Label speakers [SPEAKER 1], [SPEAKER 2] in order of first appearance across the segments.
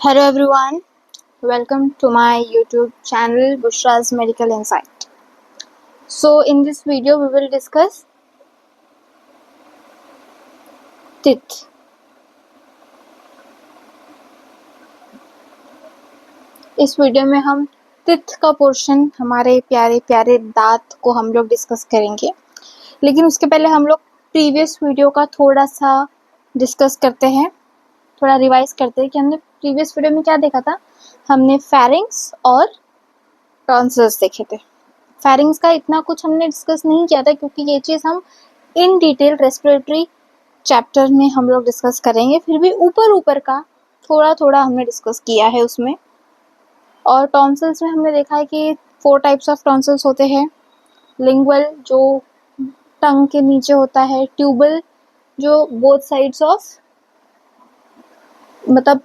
[SPEAKER 1] Hello everyone, welcome to my YouTube channel Bushra's Medical Insight. So in this video we will discuss teeth. इस video में हम teeth का portion, हमारे प्यारे प्यारे दांत को हम लोग डिस्कस करेंगे। लेकिन उसके पहले हम लोग प्रीवियस वीडियो का थोड़ा सा डिस्कस करते हैं, थोड़ा रिवाइज करते हैं कि हमने प्रीवियस वीडियो में क्या देखा था। हमने फेरिंग्स और टॉन्सिल्स देखे थे। फेरिंग्स का इतना कुछ हमने डिस्कस नहीं किया था क्योंकि ये चीज़ हम इन डिटेल रेस्पिरेटरी चैप्टर में हम लोग डिस्कस करेंगे। फिर भी ऊपर ऊपर का थोड़ा थोड़ा हमने डिस्कस किया है उसमें। और टॉन्सिल्स में हमने देखा है कि 4 टाइप्स ऑफ टॉन्सिल्स होते हैं। लिंगुअल जो टंग के नीचे होता है, ट्यूबल जो बोथ साइड्स ऑफ मतलब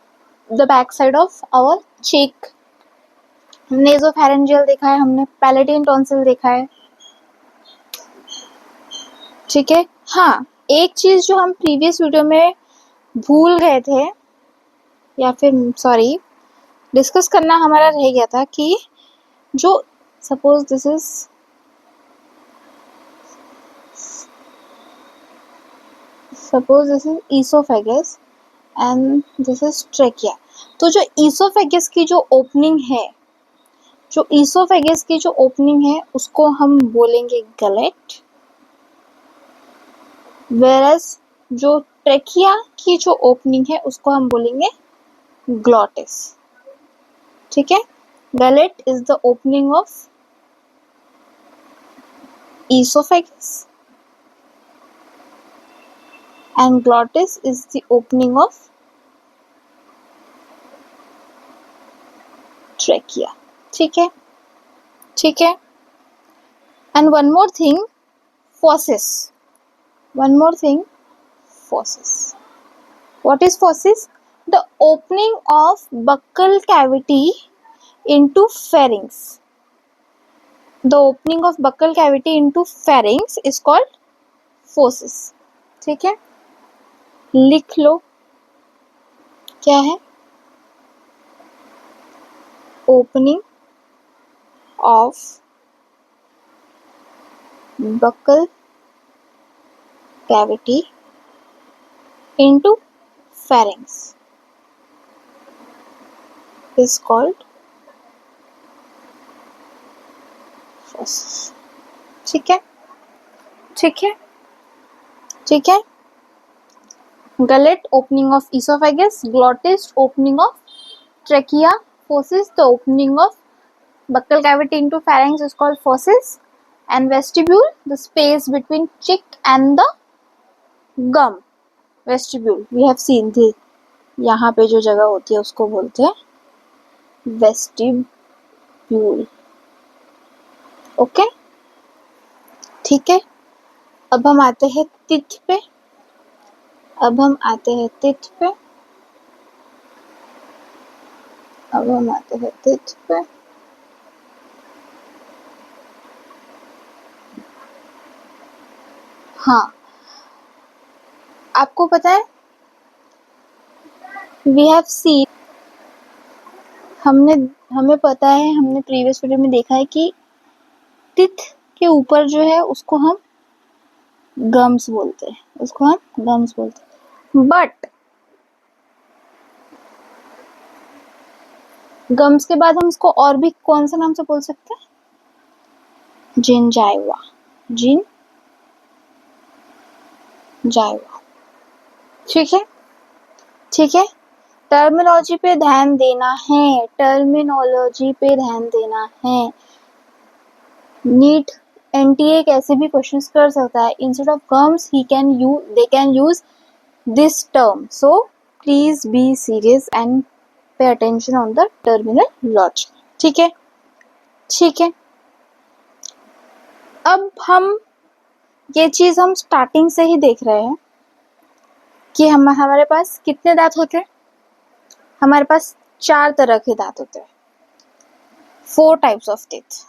[SPEAKER 1] the back side of our cheek, nasopharyngeal देखा है हमने, पैलेटिन टॉन्सिल देखा है। ठीक है। हाँ, एक चीज जो हम प्रीवियस वीडियो में भूल गए थे या फिर सॉरी डिस्कस करना हमारा रह गया था कि जो suppose this is oesophagus and this is trachea. तो जो ईसोफेगस की जो ओपनिंग है, उसको हम बोलेंगे गलेट, वेरस जो ट्रेकिया की जो ओपनिंग है उसको हम बोलेंगे ग्लॉटिस। ठीक है। Gullet is the opening of esophagus and glottis is the opening of trachea. ठीक है। And one more thing, fauces. What is fauces? The opening of buccal cavity into pharynx. The opening of buccal cavity into pharynx is called fauces. ठीक है। लिख लो क्या है। Opening of buccal cavity into pharynx is called fauces. ठीक है। Gullet, opening of esophagus. Glottis, opening of trachea. Fauces, the opening of buccal cavity into pharynx is called fauces. And vestibule, the space between cheek and the gum. Vestibule, we have seen this. यहाँ पे जो जगह होती है उसको बोलते हैं vestibule. Okay, ठीक है। अब हम आते हैं टीथ पे। हाँ, आपको पता है वी हैव सीन, हमें पता है, हमने प्रीवियस वीडियो में देखा है कि टीथ के ऊपर जो है उसको हम गम्स बोलते हैं, बट गम्स के बाद हम इसको और भी कौन से नाम से बोल सकते हैं? जिंजाइवा। ठीक है। टर्मिनोलॉजी पे ध्यान देना है। नीट एनटीए कैसे भी क्वेश्चंस कर सकता है। Instead of gums they can use this term, so please be serious and pay attention on the terminology. ठीक है। अब हम ये चीज हम स्टार्टिंग से ही देख रहे हैं कि हमारे पास कितने दांत होते हैं। हमारे पास 4 तरह के दांत होते हैं। 4 types of teeth,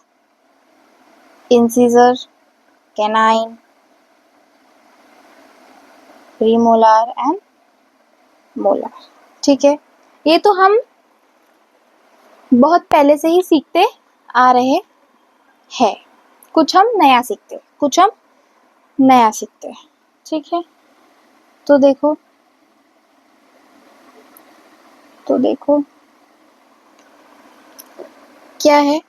[SPEAKER 1] incisor, canine, premolar and molar. ठीक है। ये तो हम बहुत पहले से ही सीखते आ रहे हैं। कुछ हम नया सीखते, कुछ हम नया सीखते हैं, ठीक है। तो देखो क्या है।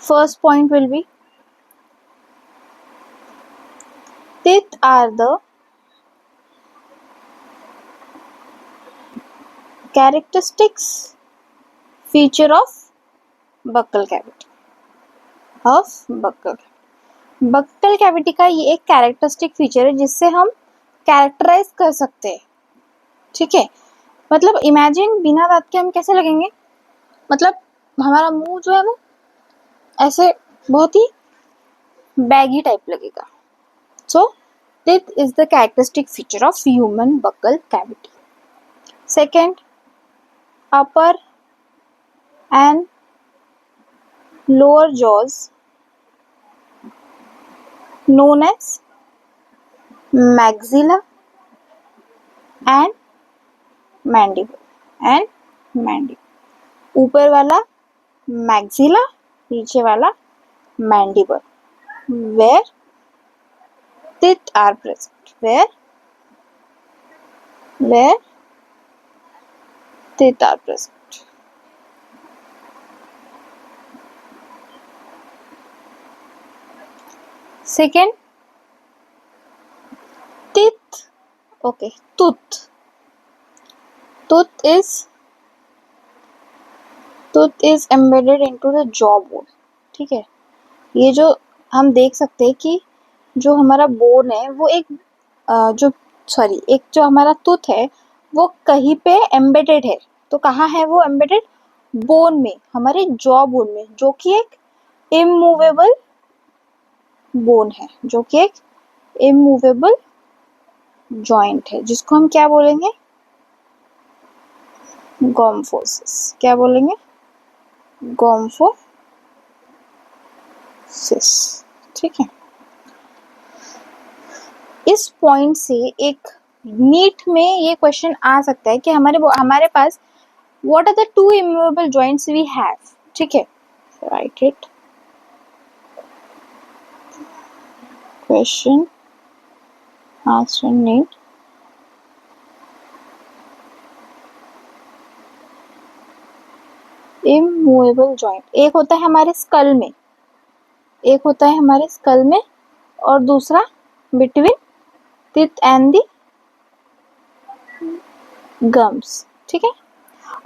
[SPEAKER 1] First point will be teeth are the characteristics feature of buccal cavity buccal cavity का ये एक कैरेक्टरिस्टिक फीचर है जिससे हम कैरेक्टराइज कर सकते हैं, ठीक है। मतलब इमेजिन बिना दांत के हम कैसे लगेंगे, मतलब हमारा मुंह जो है वो ऐसे बहुत ही बैगी टाइप लगेगा। सो teeth is the characteristic feature of human buccal cavity. Second, upper and lower jaws known as maxilla and mandible. ऊपर वाला maxilla, नीचे वाला mandible, where teeth are present. Where teeth are present. Second, teeth. Okay, tooth is embedded into the jawbone, ठीक है। ये जो हम देख सकते हैं कि जो हमारा बोन है वो एक जो हमारा टूथ है वो कहीं पे एम्बेडेड है। तो कहाँ है वो एम्बेडेड? बोन में, हमारे जॉ बोन में, जो कि एक इमूवेबल बोन है, जो कि एक इमूवेबल जॉइंट है, जिसको हम क्या बोलेंगे? गॉम्फोसिस। क्या बोलेंगे? गॉम्फोसिस, ठीक है। इस पॉइंट से एक नीट में ये क्वेश्चन आ सकता है कि हमारे पास what are the two immovable joints we have, ठीक है। Write it. Question asked in NEET, immovable joint एक होता है हमारे स्कल में, और दूसरा between teeth and the gums, ठीक है।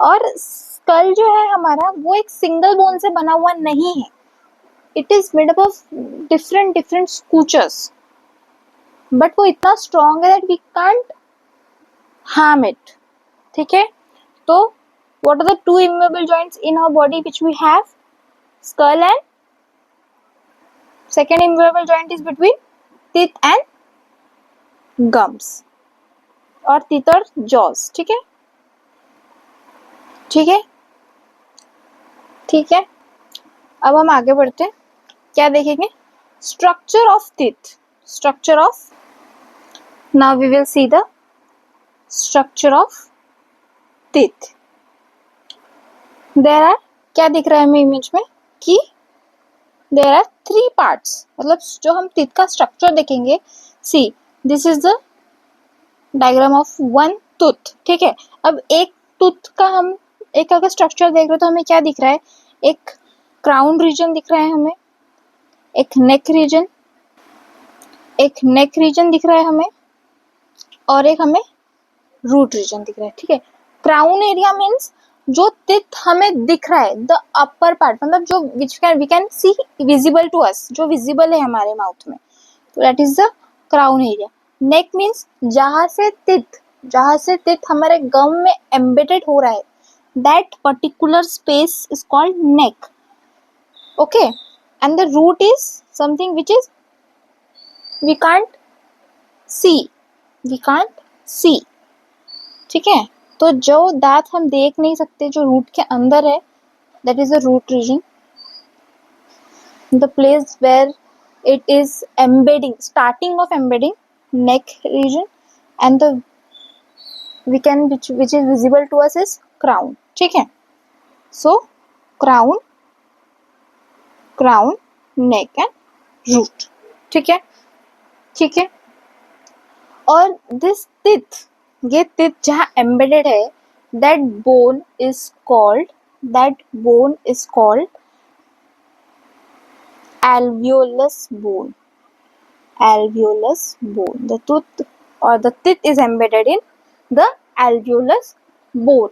[SPEAKER 1] और स्कल जो है हमारा वो एक सिंगल बोन से बना हुआ नहीं है, it is made up of different structures, but वो इतना स्ट्रॉन्ग है that we can't harm it, ठीक है। तो what are the two immovable joints in our body which we have? Skull, and second immovable joint is between teeth and gums, और teeth और jaws, ठीक है। अब हम आगे बढ़ते हैं, क्या देखेंगे? Structure of teeth. Now we will see the structure of teeth. There are, क्या दिख रहा है हमें इमेज में कि देयर आर 3 पार्ट्स, मतलब जो हम टीथ का स्ट्रक्चर देखेंगे, see this is the diagram of one tooth, ठीक है। अब एक टूथ का हम एक अगर स्ट्रक्चर देख रहे हो तो हमें क्या दिख रहा है? एक क्राउन रीजन दिख रहा है हमें, एक नेक रीजन दिख रहा है हमें, और एक हमें रूट रीजन दिख रहा है, ठीक है। क्राउन एरिया मीन्स जो टीथ हमें दिख रहा है, द अपर पार्ट, मतलब जो we can see visible to us, जो विजिबल है हमारे माउथ में, तो that is the crown area. Neck means जहां से टीथ हमारे गम में एम्बेडेड हो रहा है, that particular space is called neck, okay. And the root is something which is we can't see, ठीक है। तो जो दांत हम देख नहीं सकते, जो रूट के अंदर है, that is the root region, the place where it is starting of embedding neck region, and the we can which is visible to us is crown. ठीक है, so crown, crown, neck and root. ठीक है, ठीक है. और this teeth, ये teeth जहाँ embedded है, that bone is called alveolus bone. Alveolus bone. The tooth or the teeth is embedded in the alveolus bone.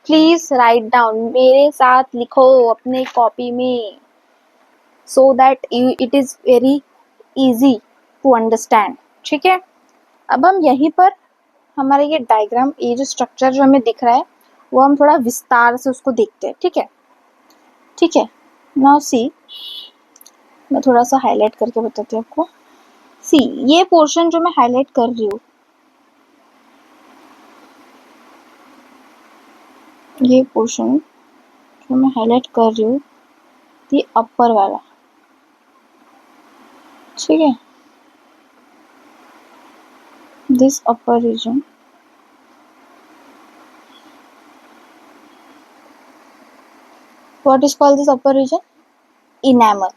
[SPEAKER 1] Please write down, मेरे साथ लिखो अपने कॉपी में, so that it is very easy to understand. ठीक है, अब हम यहीं पर हमारा ये डायग्राम, ये जो स्ट्रक्चर जो हमें दिख रहा है, वो हम थोड़ा विस्तार से उसको देखते हैं. ठीक है, ठीक है. नाउ सी, मैं थोड़ा सा हाईलाइट करके बताती हूँ आपको. सी, ये पोर्शन जो मैं हाईलाइट कर रही हूँ, ये पोर्शन जो मैं हाईलाइट कर रही हूँ, ये अपर वाला. ठीक है, this upper region, what is called this upper region? Enamel.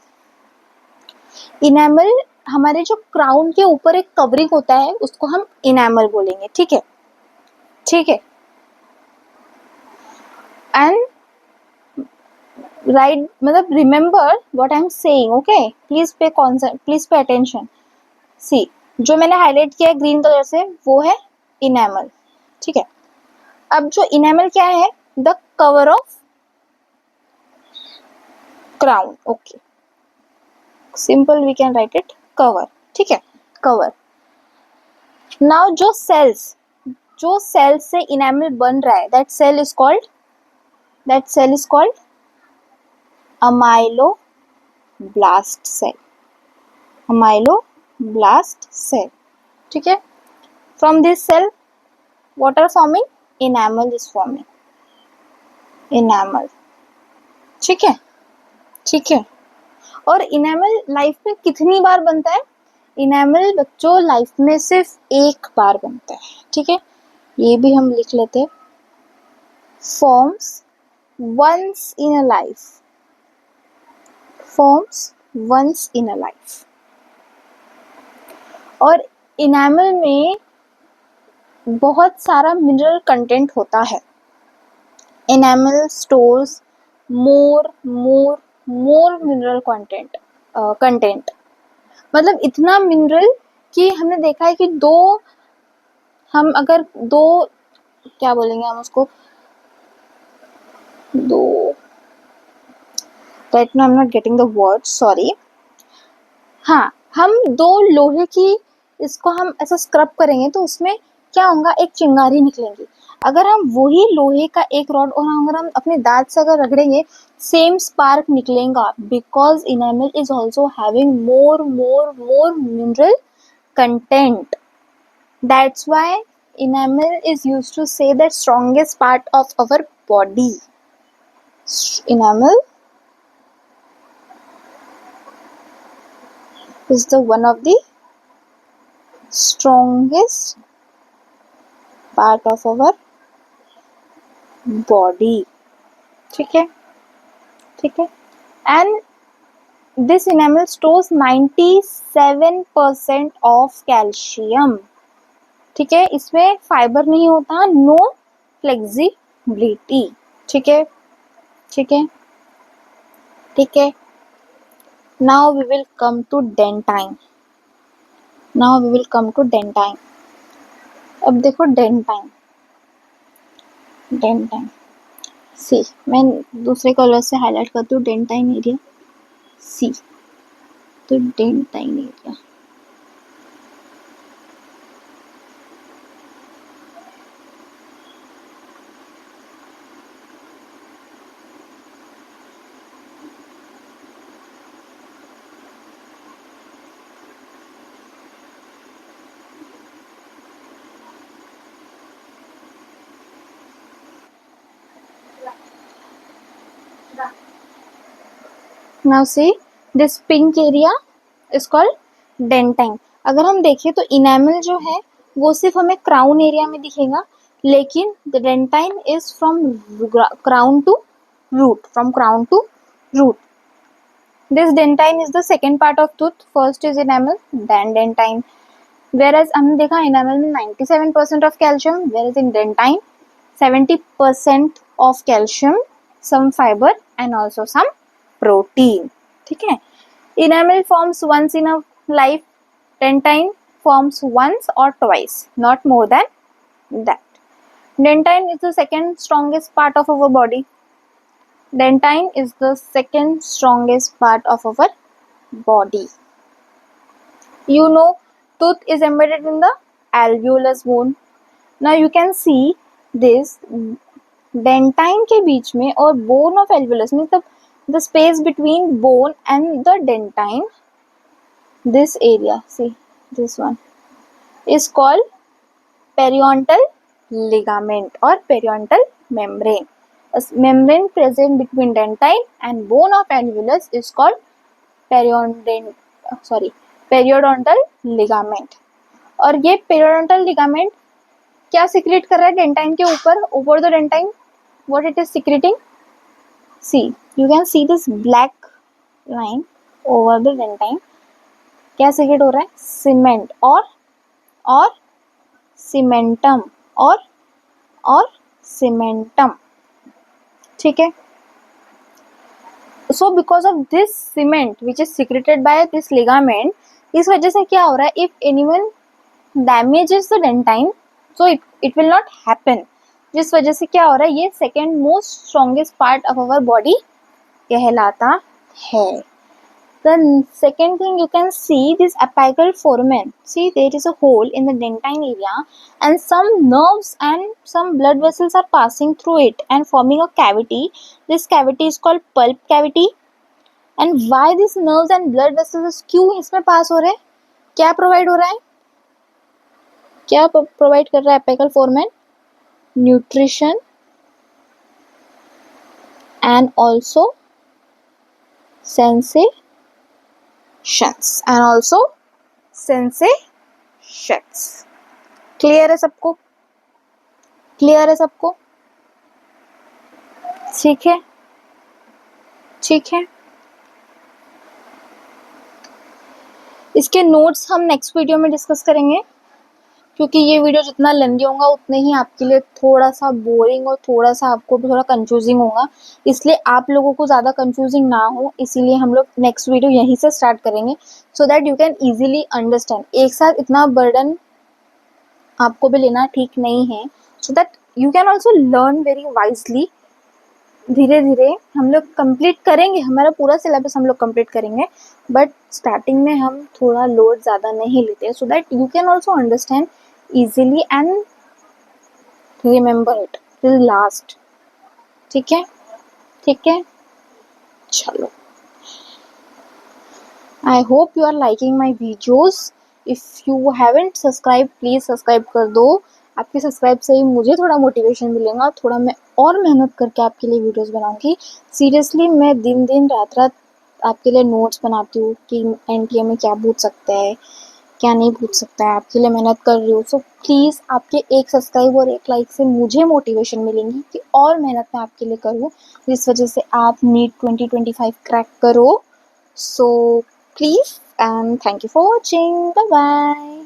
[SPEAKER 1] Enamel हमारे जो क्राउन के ऊपर एक कवरिंग होता है, उसको हम इनैमल बोलेंगे. ठीक है, ठीक है. एंड राइट, मतलब remember what I am saying. Okay, please pay attention. See, जो मैंने हाईलाइट किया है ग्रीन कलर से, वो है इनैमल. ठीक है, अब जो इनैमल क्या है? The cover of crown. Okay, simple we can write it cover. ठीक है, कवर. नाउ जो सेल्स से इनैमल बन रहा है, that cell is called ameloblast cell. Ameloblast cell. ठीक है, from this cell what are forming? Enamel is forming. Enamel. ठीक है, ठीक है. और इनैमल लाइफ में कितनी बार बनता है? इनैमल बच्चों लाइफ में सिर्फ एक बार बनता है. ठीक है, ये भी हम लिख लेते हैं. Forms once in a life. Forms once in a life. और इनैमल में बहुत सारा मिनरल कंटेंट होता है. Enamel stores more mineral content. मतलब इतना मिनरल कि हमने देखा है कि क्या बोलेंगे हम उसको, right now I am not getting the word, sorry. हाँ, हम दो लोहे की, इसको हम ऐसा स्क्रब करेंगे तो उसमें क्या होगा? एक चिंगारी निकलेंगी. अगर हम वही लोहे का एक रॉड और अगर हम अपने दांत से अगर रगड़ेंगे, सेम स्पार्क निकलेगा. Because enamel is also having more mineral content. That's why enamel is used to say the strongest part of our body. Enamel is the one of the strongest part of our body. ठीक है, ठीक है. And this enamel stores 97% of calcium. ठीक है, इसमें fibre नहीं होता, no flexibility. ठीक है, ठीक है, ठीक है. Now we will come to dentine. अब देखो डेंटाइन. सी, मैं दूसरे कलर से हाईलाइट करती हूँ डेंटाइन एरिया. सी, तो dentine area. Now see, this pink area is called dentine. अगर हम देखें तो इनैमल जो है वो सिर्फ हमें क्राउन एरिया में दिखेगा, लेकिन the dentine is from crown to root, from crown to root. This dentine is the second part of tooth. First is enamel, then dentine. Whereas हमने देखा enamel में 97% of calcium, whereas in dentine 70% of calcium, some fiber and also some protein. ठीक है. Enamel forms once in a life. Dentine forms once or twice, not more than that. Dentine is the second strongest part of our body. Dentine is the second strongest part of our body. You know, tooth is embedded in the alveolus bone. Now you can see this dentine के बीच में और bone of alveolus means the space between bone and the dentine, this area, see this one, is called periodontal ligament or periodontal membrane. A membrane present between dentine and bone of alveolus is called periodontal ligament. और ये periodontal ligament क्या secrete कर रहा है dentine के ऊपर, over the dentine? What it is secreting? See, you can see this black line over the dentine. क्या secrete हो रहा है? Cement और cementum और cementum. ठीक है. So because of this cement which is secreted by this ligament, इस वजह से क्या हो रहा है, if anyone damages the dentine, so it will not happen. जिस वजह से क्या हो रहा है, ये second most strongest part of our body कहलाता है. The second thing you can see this apical foramen. See, there is a hole in the dentine area and some nerves and some blood vessels are passing through it and forming a cavity. This cavity is called pulp cavity. And why these nerves and blood vessels क्यों इसमें पास हो रहे हैं? क्या provide हो रहा है? क्या प्रोवाइड कर रहा है apical foramen? Nutrition and also sensations. Clear है सबको? क्लियर है सबको? ठीक है, ठीक है. इसके नोट्स हम नेक्स्ट वीडियो में डिस्कस करेंगे, क्योंकि ये वीडियो जितना लेंदी होगा उतने ही आपके लिए थोड़ा सा बोरिंग और थोड़ा सा आपको भी थोड़ा कंफ्यूजिंग होगा. इसलिए आप लोगों को ज़्यादा कंफ्यूजिंग ना हो, इसीलिए हम लोग नेक्स्ट वीडियो यहीं से स्टार्ट करेंगे, so that you can easily understand. एक साथ इतना बर्डन आपको भी लेना ठीक नहीं है, so that you can also learn very wisely. धीरे धीरे हम लोग कंप्लीट करेंगे, हमारा पूरा सिलेबस हम लोग कंप्लीट करेंगे, बट स्टार्टिंग में हम थोड़ा लोड ज़्यादा नहीं लेते, so that you can also understand easily and remember it till last. ठीक है, ठीक है. चलो, I hope you are liking my videos. If you haven't subscribed, please subscribe कर दो. आपके सब्सक्राइब से ही मुझे थोड़ा मोटिवेशन मिलेगा, थोड़ा मैं और मेहनत करके आपके लिए वीडियोस बनाऊंगी. सीरियसली मैं दिन दिन रात रात आपके लिए नोट्स बनाती हूँ कि एनटीए में क्या पूछ सकता है, क्या नहीं पूछ सकता है, आपके लिए मेहनत कर रही हूँ. सो प्लीज़ आपके एक सब्सक्राइब और एक लाइक से मुझे मोटिवेशन मिलेंगी कि और मेहनत मैं आपके लिए करूँ, जिस वजह से आप नीट 2025 क्रैक करो. So please and thank you for watching. Bye bye.